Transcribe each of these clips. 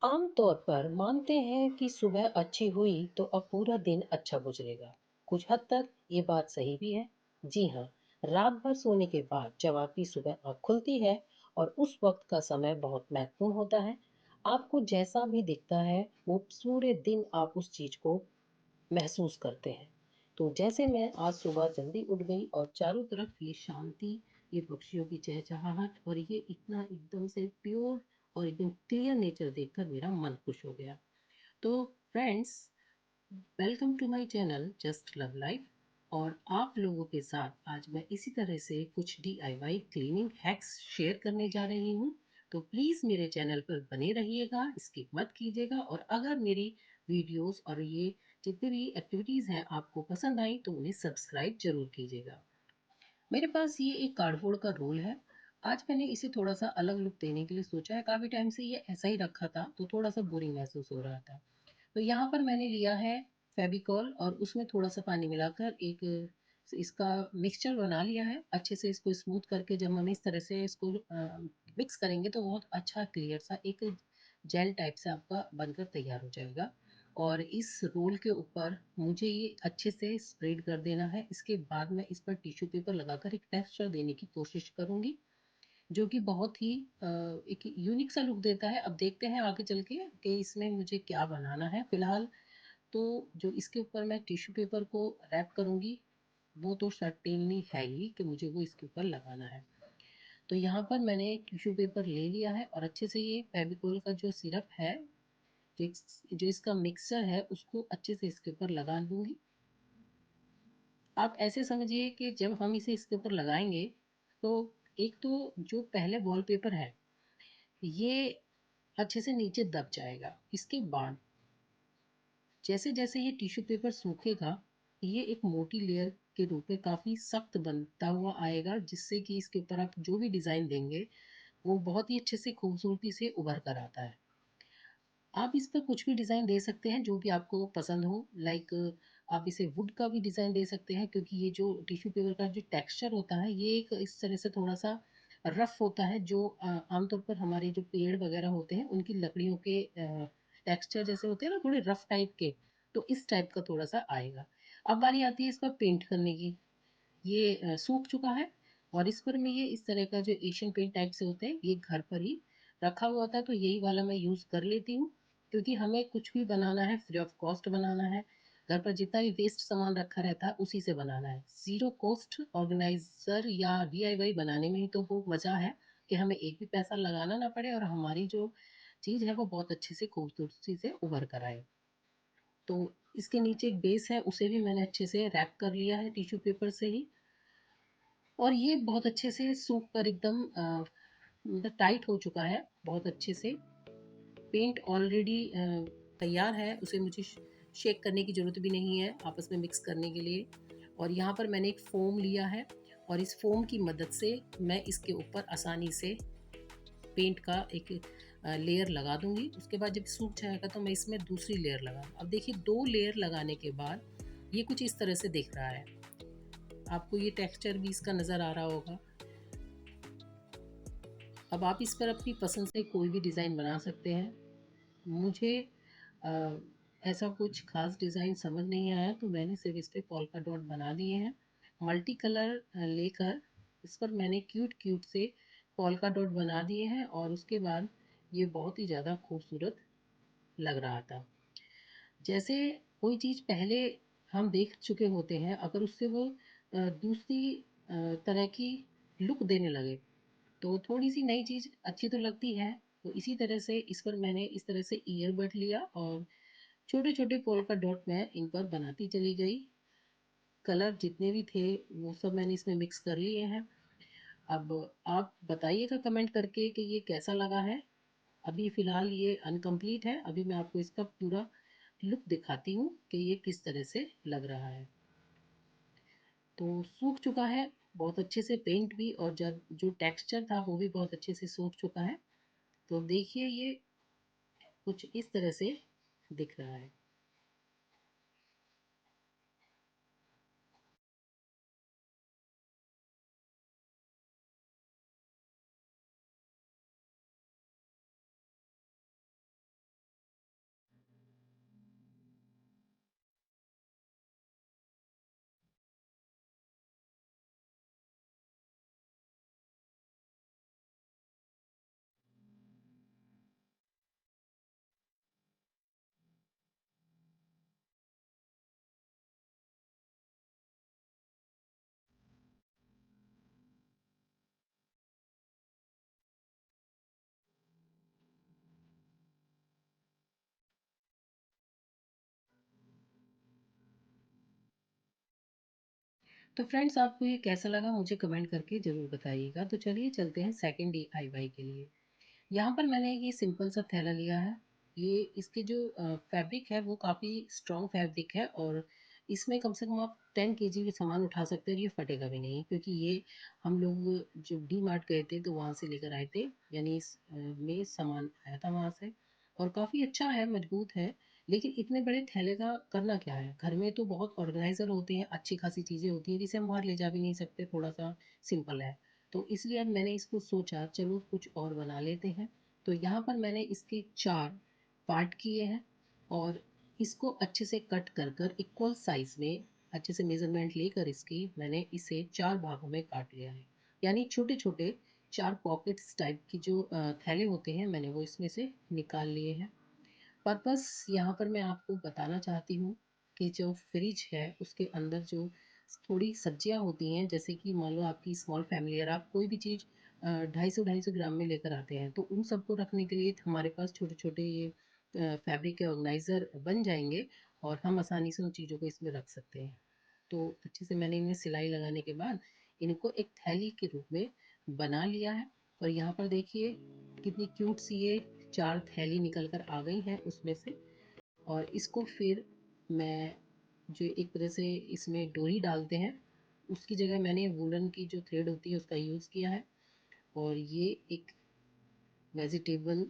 आम तौर पर मानते हैं कि सुबह अच्छी हुई तो अब पूरा दिन अच्छा गुजरेगा। कुछ हद तक ये बात सही भी है। जी हाँ, रात भर सोने के बाद जब आपकी सुबह आँख खुलती है और उस वक्त का समय बहुत महत्वपूर्ण होता है। आपको जैसा भी दिखता है वो पूरे दिन आप उस चीज़ को महसूस करते हैं। तो जैसे मैं आज सुबह जल्दी उठ गई और चारों तरफ ये शांति, ये पक्षियों की चहचहाहट और ये इतना एकदम से प्योर और एकदम क्लियर नेचर देखकर मेरा मन खुश हो गया। तो friends, welcome to my channel just love life. और आप लोगों के साथ आज मैं इसी तरह से कुछ डीआईवाई क्लीनिंग हैक्स शेयर करने जा रही हूँ। तो प्लीज़ मेरे चैनल पर बने रहिएगा, स्किप मत कीजिएगा। और अगर मेरी वीडियोस और ये जितनी भी एक्टिविटीज़ हैं आपको पसंद आई तो उन्हें सब्सक्राइब जरूर कीजिएगा। मेरे पास ये एक कार्डबोर्ड का रोल है। आज मैंने इसे थोड़ा सा अलग लुक देने के लिए सोचा है। काफ़ी टाइम से ये ऐसा ही रखा था तो थोड़ा सा बोरिंग महसूस हो रहा था। तो यहाँ पर मैंने लिया है फेविकॉल और उसमें थोड़ा सा पानी मिलाकर एक इसका मिक्सचर बना लिया है। अच्छे से इसको स्मूथ करके जब हम इस तरह से इसको मिक्स करेंगे तो बहुत अच्छा क्लियर सा एक जेल टाइप से आपका बनकर तैयार हो जाएगा। और इस रोल के ऊपर मुझे ये अच्छे से स्प्रेड कर देना है। इसके बाद मैं इस पर टिश्यू पेपर लगाकर एक टेक्सचर देने की कोशिश करूँगी, जो कि बहुत ही एक यूनिक सा लुक देता है। अब देखते हैं आगे चल के कि इसमें मुझे क्या बनाना है। फ़िलहाल तो जो इसके ऊपर मैं टिश्यू पेपर को रैप करूँगी, वो तो सर्टेनली है ही कि मुझे वो इसके ऊपर लगाना है। तो यहाँ पर मैंने टिश्यू पेपर ले लिया है और अच्छे से ये फेविकोल का जो सिरप है, जो इसका मिक्सचर है, उसको अच्छे से इसके ऊपर लगा लूँगी। आप ऐसे समझिए कि जब हम इसे इसके ऊपर लगाएँगे, तो एक तो जो पहले वॉलपेपर है, ये अच्छे से नीचे दब जाएगा। इसके बाद जैसे-जैसे ये टिश्यू पेपर सूखेगा, ये एक मोटी लेयर के रूप में काफ़ी सख्त बनता हुआ आएगा, जिससे कि इसके ऊपर आप जो भी डिज़ाइन देंगे, वो बहुत ही अच्छे से खूबसूरती से उभर कर आता है। आप इस पर कुछ भी डिज़ाइन दे सकते हैं जो भी आपको पसंद हो। लाइक आप इसे वुड का भी डिज़ाइन दे सकते हैं, क्योंकि ये जो टिश्यू पेपर का जो टेक्सचर होता है ये एक इस तरह से थोड़ा-सा रफ़ होता है, जो आमतौर पर हमारे जो पेड़ वग़ैरह होते हैं उनकी लकड़ियों के टेक्सचर जैसे होते हैं ना, थोड़े रफ़ टाइप के, तो इस टाइप का थोड़ा-सा आएगा। अब बारी आती है इस पर पेंट करने की। ये सूख चुका है और इस पर मैं ये इस तरह का जो एशियन पेंट टाइप से होते हैं, ये घर पर ही रखा हुआ था तो यही वाला मैं यूज़ कर लेती हूँ। क्योंकि हमें कुछ भी बनाना है फ्री ऑफ कॉस्ट बनाना है। घर पर जितना भी वेस्ट सामान रखा रहता है उसी से बनाना है। ज़ीरो कॉस्ट ऑर्गेनाइज़र या डीआईवाई बनाने में ही तो वो मज़ा है कि हमें एक भी पैसा लगाना ना पड़े और हमारी जो चीज़ है वो बहुत अच्छे से खूबसूरती से उभर कर आए। तो इसके नीचे एक बेस है, उसे भी मैंने अच्छे से रैप कर लिया है टिश्यू पेपर से ही। और ये बहुत अच्छे से सूख कर एकदम मतलब टाइट हो चुका है बहुत अच्छे से। पेंट ऑलरेडी तैयार है, उसे मुझे शेक करने की ज़रूरत भी नहीं है आपस में मिक्स करने के लिए। और यहाँ पर मैंने एक फ़ोम लिया है और इस फ़ोम की मदद से मैं इसके ऊपर आसानी से पेंट का एक लेयर लगा दूँगी। उसके बाद जब सूख जाएगा तो मैं इसमें दूसरी लेयर लगा, अब देखिए 2 लेयर लगाने के बाद ये कुछ इस तरह से दिख रहा है। आपको ये टेक्सचर भी इसका नज़र आ रहा होगा। अब आप इस पर अपनी पसंद से कोई भी डिज़ाइन बना सकते हैं। मुझे अ, ऐसा कुछ ख़ास डिज़ाइन समझ नहीं आया तो मैंने सिर्फ़ इस पे पोल्का डॉट बना दिए हैं। मल्टी कलर लेकर इस पर मैंने क्यूट-क्यूट से पोल्का डॉट बना दिए हैं और उसके बाद ये बहुत ही ज़्यादा खूबसूरत लग रहा था। जैसे कोई चीज़ पहले हम देख चुके होते हैं, अगर उससे वो दूसरी तरह की लुक देने लगे, तो थोड़ी-सी नई चीज़ अच्छी तो लगती है। तो इसी तरह से इस पर मैंने इस तरह से ईयरबड लिया और छोटे-छोटे पोल्का डॉट मैं इन पर बनाती चली गई। कलर जितने भी थे वो सब मैंने इसमें मिक्स कर लिए हैं। अब आप बताइएगा कमेंट करके कि ये कैसा लगा है। अभी फ़िलहाल ये अनकम्प्लीट है, अभी मैं आपको इसका पूरा लुक दिखाती हूँ कि ये किस तरह से लग रहा है। तो सूख चुका है बहुत अच्छे से पेंट भी, और जब जो टेक्सचर था वो भी बहुत अच्छे से सूख चुका है। तो देखिए ये कुछ इस तरह से दिख रहा है। तो फ्रेंड्स, आपको ये कैसा लगा मुझे कमेंट करके ज़रूर बताइएगा। तो चलिए चलते हैं सेकंड DIY के लिए। यहाँ पर मैंने ये सिंपल सा थैला लिया है। ये इसकी जो फैब्रिक है वो काफ़ी स्ट्रॉन्ग फैब्रिक है, और इसमें कम से कम आप 10 केजी के सामान उठा सकते हैं और ये फटेगा भी नहीं, क्योंकि ये हम लोग जब डी मार्ट गए थे तो वहाँ से लेकर आए थे, यानी में सामान आया था वहाँ से, और काफ़ी अच्छा है, मजबूत है। लेकिन इतने बड़े थैले का करना क्या है, घर में तो बहुत ऑर्गेनाइज़र होते हैं, अच्छी खासी चीज़ें होती हैं जिसे हम बाहर ले जा भी नहीं सकते, थोड़ा सा सिंपल है। तो इसलिए अब मैंने इसको सोचा चलो कुछ और बना लेते हैं। तो यहाँ पर मैंने इसके 4 पार्ट किए हैं, और इसको अच्छे से कट कर कर इक्वल साइज़ में अच्छे से मेज़रमेंट लेकर इसकी मैंने इसे 4 भागों में काट लिया है। यानी छोटे-छोटे 4 पॉकेट्स टाइप की जो थैले होते हैं, मैंने वो इसमें से निकाल लिए हैं। पर्पस यहाँ पर मैं आपको बताना चाहती हूँ कि जो फ्रिज है उसके अंदर जो थोड़ी सब्जियाँ होती हैं, जैसे कि मान लो आपकी स्मॉल फैमिली है, आप कोई भी चीज़ 250 ग्राम में लेकर आते हैं, तो उन सबको रखने के लिए हमारे पास छोटे छोटे ये फैब्रिक के ऑर्गेनाइज़र बन जाएंगे, और हम आसानी से उन चीज़ों को इसमें रख सकते हैं। तो अच्छे से मैंने इन्हें सिलाई लगाने के बाद इनको एक थैली के रूप में बना लिया है। और यहाँ पर देखिए कितनी क्यूट सी ये 4 थैली निकल कर आ गई हैं उसमें से। और इसको फिर मैं जो एक तरह से इसमें डोरी डालते हैं, उसकी जगह मैंने वूलन की जो थ्रेड होती है उसका यूज़ किया है, और ये एक वेजिटेबल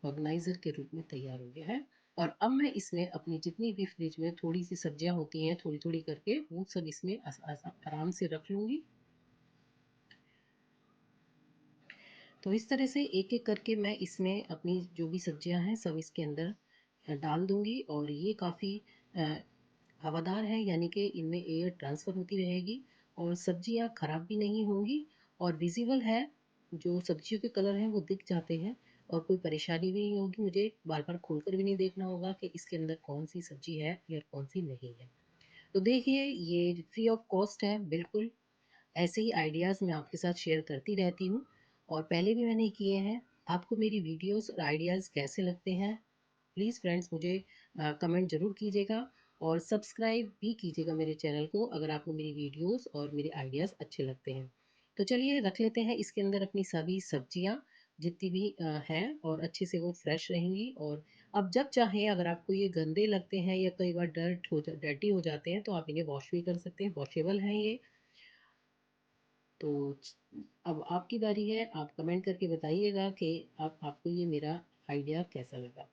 ऑर्गेनाइज़र के रूप में तैयार हो गया है। और अब मैं इसमें अपनी जितनी भी फ्रिज में थोड़ी सी सब्जियां होती हैं थोड़ी थोड़ी करके वो सब इसमें आराम से रख लूँगी। तो इस तरह से एक एक करके मैं इसमें अपनी जो भी सब्जियां हैं सब इसके अंदर डाल दूँगी, और ये काफ़ी हवादार है, यानी कि इनमें एयर ट्रांसफ़र होती रहेगी, और सब्जियां ख़राब भी नहीं होंगी, और विजिबल है, जो सब्जियों के कलर हैं वो दिख जाते हैं, और कोई परेशानी भी नहीं होगी, मुझे बार बार खोल कर भी नहीं देखना होगा कि इसके अंदर कौन सी सब्जी है या कौन सी नहीं है। तो देखिए ये फ्री ऑफ कॉस्ट है बिल्कुल। ऐसे ही आइडियाज़ मैं आपके साथ शेयर करती रहती हूँ, और पहले भी मैंने किए हैं। आपको मेरी वीडियोस और आइडियाज़ कैसे लगते हैं, प्लीज़ फ्रेंड्स मुझे कमेंट ज़रूर कीजिएगा, और सब्सक्राइब भी कीजिएगा मेरे चैनल को अगर आपको मेरी वीडियोस और मेरे आइडियाज़ अच्छे लगते हैं। तो चलिए रख लेते हैं इसके अंदर अपनी सभी सब्जियां जितनी भी हैं, और अच्छे से वो फ्रेश रहेंगी। और अब जब चाहें, अगर आपको ये गंदे लगते हैं या कई बार डर्टी हो जाते हैं, तो आप इन्हें वॉश भी कर सकते हैं, वॉशेबल हैं ये। तो अब आपकी बारी है, आप कमेंट करके बताइएगा कि आपको ये मेरा आइडिया कैसा लगा।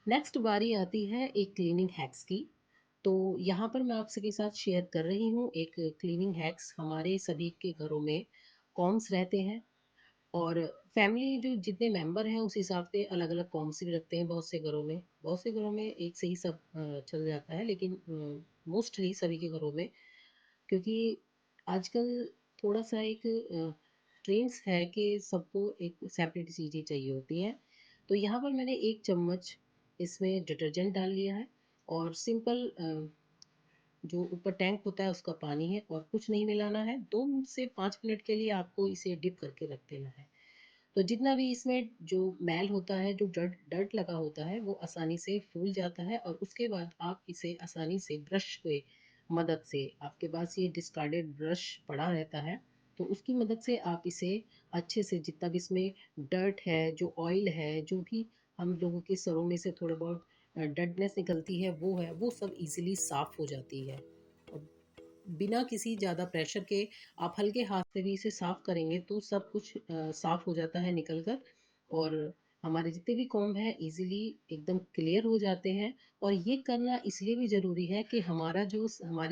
नेक्स्ट बारी आती है एक क्लीनिंग हैक्स की। तो यहाँ पर मैं आपसे के साथ शेयर कर रही हूँ एक क्लीनिंग हैक्स। हमारे सभी के घरों में कॉम्स रहते हैं, और फैमिली जो जितने मेंबर हैं उस हिसाब से अलग अलग कॉम्स भी रखते हैं। बहुत से घरों में एक से ही सब चल जाता है, लेकिन मोस्टली सभी के घरों में, क्योंकि आजकल थोड़ा सा एक ट्रेंड्स है कि सबको एक सेपरेट चीज़ें चाहिए होती हैं। तो यहाँ पर मैंने 1 चम्मच इसमें डिटर्जेंट डाल लिया है, और सिंपल जो ऊपर टैंक होता है उसका पानी है, और कुछ नहीं मिलाना है। 2 से 5 मिनट के लिए आपको इसे डिप करके रख देना है। तो जितना भी इसमें जो मैल होता है, जो डर्ट डर्ट लगा होता है, वो आसानी से फूल जाता है, और उसके बाद आप इसे आसानी से ब्रश के मदद से, आपके पास ये डिस्कार्डेड ब्रश पड़ा रहता है, तो उसकी मदद से आप इसे अच्छे से, जितना भी इसमें डर्ट है, जो ऑयल है, जो भी हम लोगों के सरों में से थोड़ा बहुत डर्टनेस निकलती है, वो सब इजीली साफ़ हो जाती है। और बिना किसी ज़्यादा प्रेशर के आप हल्के हाथ से भी इसे साफ़ करेंगे तो सब कुछ साफ़ हो जाता है निकल कर, और हमारे जितने भी कॉम्ब हैं इजीली एकदम क्लियर हो जाते हैं। और ये करना इसलिए भी ज़रूरी है कि हमारी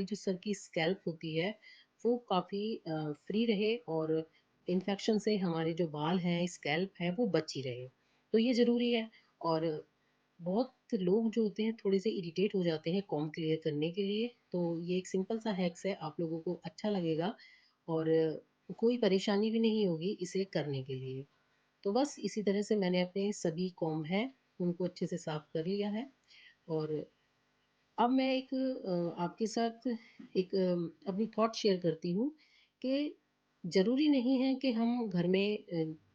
जो सर की स्कैल्प होती है वो काफ़ी फ्री रहे, और इन्फेक्शन से हमारे जो बाल हैं, स्कैल्प है, वो बची रहे। तो ये ज़रूरी है। और बहुत लोग जो होते हैं थोड़े से इरिटेट हो जाते हैं कॉम्ब क्लियर करने के लिए, तो ये एक सिंपल सा हैक्स है, आप लोगों को अच्छा लगेगा और कोई परेशानी भी नहीं होगी इसे करने के लिए। तो बस इसी तरह से मैंने अपने सभी कॉम्ब हैं उनको अच्छे से साफ कर लिया है। और अब मैं एक आपके साथ एक अपनी थॉट शेयर करती हूँ कि ज़रूरी नहीं है कि हम घर में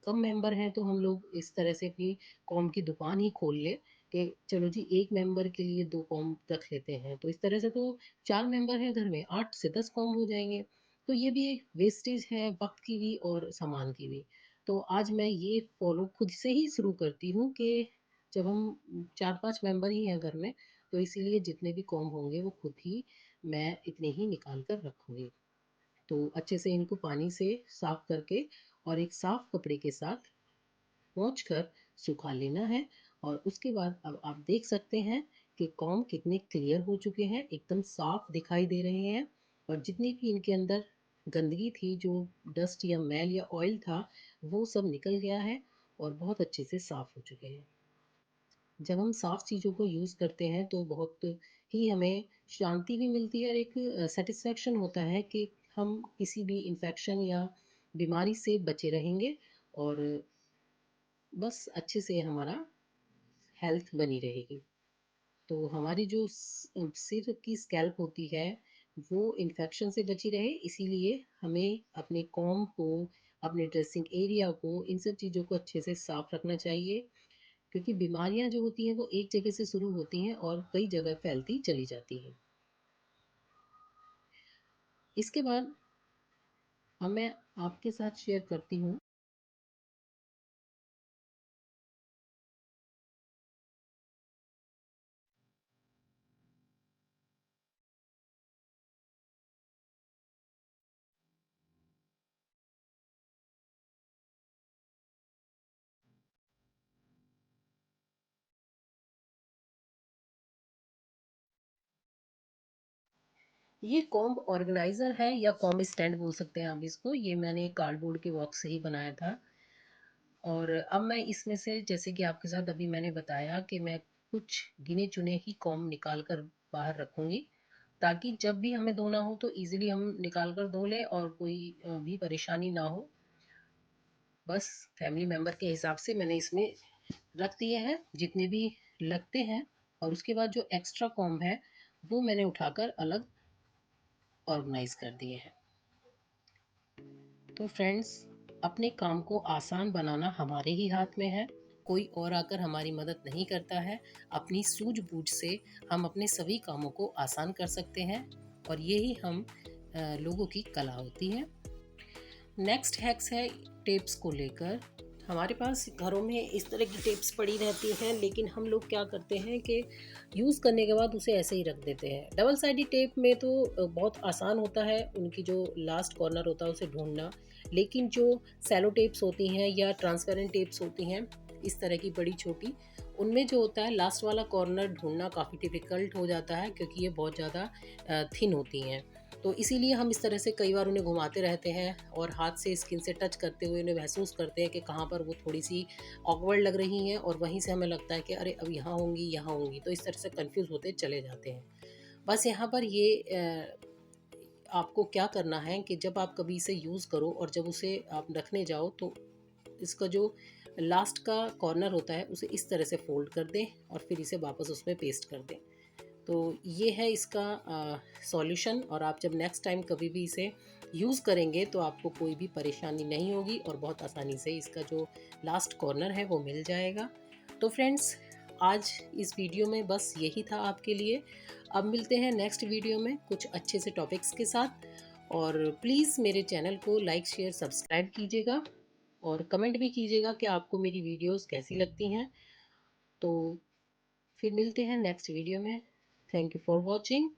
कम मेंबर हैं तो हम लोग इस तरह से अपनी कॉम की दुकान ही खोल लें कि चलो जी एक मेंबर के लिए 2 कॉम रख लेते हैं। तो इस तरह से तो 4 मेंबर हैं घर में, 8 से 10 कॉम हो जाएँगे। तो ये भी एक वेस्टेज है वक़्त की भी और सामान की भी। तो आज मैं ये फ़ॉलो खुद से ही शुरू करती हूँ कि जब हम 4-5 मेंबर ही हैं घर में, तो इसीलिए जितने भी कॉम्ब होंगे वो खुद ही मैं इतने ही निकाल कर रखूँगी। तो अच्छे से इनको पानी से साफ करके और एक साफ कपड़े के साथ पोंछ कर सुखा लेना है। और उसके बाद अब आप देख सकते हैं कि कॉम्ब कितने क्लियर हो चुके हैं, एकदम साफ दिखाई दे रहे हैं। और जितनी भी इनके अंदर गंदगी थी, जो डस्ट या मैल या ऑयल था, वो सब निकल गया है और बहुत अच्छे से साफ हो चुके हैं। जब हम साफ़ चीज़ों को यूज़ करते हैं तो बहुत ही हमें शांति भी मिलती है और एक सेटिस्फेक्शन होता है कि हम किसी भी इन्फेक्शन या बीमारी से बचे रहेंगे और बस अच्छे से हमारा हेल्थ बनी रहेगी। तो हमारी जो सिर की स्कैल्प होती है वो इन्फेक्शन से बची रहे, इसीलिए हमें अपने कॉम्ब को, अपने ड्रेसिंग एरिया को, इन सब चीज़ों को अच्छे से साफ रखना चाहिए। क्योंकि बीमारियां जो होती हैं वो एक जगह से शुरू होती हैं और कई जगह फैलती चली जाती हैं। इसके बाद अब मैं आपके साथ शेयर करती हूँ। ये कॉम्ब ऑर्गेनाइजर है या कॉम्ब स्टैंड बोल सकते हैं आप इसको। ये मैंने कार्डबोर्ड के बॉक्स से ही बनाया था। और अब मैं इसमें से, जैसे कि आपके साथ अभी मैंने बताया, कि मैं कुछ गिने चुने ही कॉम्ब निकाल कर बाहर रखूंगी, ताकि जब भी हमें धोना हो तो इजीली हम निकाल कर धो लें और कोई भी परेशानी ना हो। बस फैमिली मेम्बर के हिसाब से मैंने इसमें रख दिए हैं जितने भी लगते हैं। और उसके बाद जो एक्स्ट्रा कॉम्ब है वो मैंने उठाकर अलग ऑर्गेनाइज कर दिए हैं। तो फ्रेंड्स, अपने काम को आसान बनाना हमारे ही हाथ में है, कोई और आकर हमारी मदद नहीं करता है। अपनी सूझबूझ से हम अपने सभी कामों को आसान कर सकते हैं और यही हम लोगों की कला होती है। नेक्स्ट हैक्स है टेप्स को लेकर। हमारे पास घरों में इस तरह की टेप्स पड़ी रहती हैं, लेकिन हम लोग क्या करते हैं कि यूज़ करने के बाद उसे ऐसे ही रख देते हैं। डबल साइडी टेप में तो बहुत आसान होता है उनकी जो लास्ट कॉर्नर होता है उसे ढूंढना, लेकिन जो सेलो टेप्स होती हैं या ट्रांसपेरेंट टेप्स होती हैं इस तरह की बड़ी छोटी, उनमें जो होता है लास्ट वाला कॉर्नर ढूंढना काफ़ी डिफ़िकल्ट हो जाता है, क्योंकि ये बहुत ज़्यादा थिन होती हैं। तो इसीलिए हम इस तरह से कई बार उन्हें घुमाते रहते हैं और हाथ से स्किन से टच करते हुए उन्हें महसूस करते हैं कि कहाँ पर वो थोड़ी सी ऑकवर्ड लग रही हैं, और वहीं से हमें लगता है कि अरे अब यहाँ होंगी यहाँ होंगी, तो इस तरह से कंफ्यूज होते चले जाते हैं। बस यहाँ पर ये आपको क्या करना है कि जब आप कभी इसे यूज़ करो और जब उसे आप रखने जाओ तो इसका जो लास्ट का कॉर्नर होता है उसे इस तरह से फोल्ड कर दें और फिर इसे वापस उसमें पेस्ट कर दें। तो ये है इसका सॉल्यूशन, और आप जब नेक्स्ट टाइम कभी भी इसे यूज़ करेंगे तो आपको कोई भी परेशानी नहीं होगी और बहुत आसानी से इसका जो लास्ट कॉर्नर है वो मिल जाएगा। तो फ्रेंड्स, आज इस वीडियो में बस यही था आपके लिए। अब मिलते हैं नेक्स्ट वीडियो में कुछ अच्छे से टॉपिक्स के साथ। और प्लीज़ मेरे चैनल को लाइक शेयर सब्सक्राइब कीजिएगा और कमेंट भी कीजिएगा कि आपको मेरी वीडियोस कैसी लगती हैं। तो फिर मिलते हैं नेक्स्ट वीडियो में। Thank you for watching.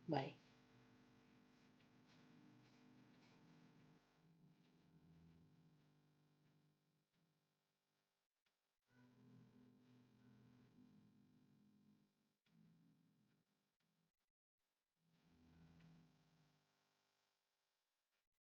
Bye.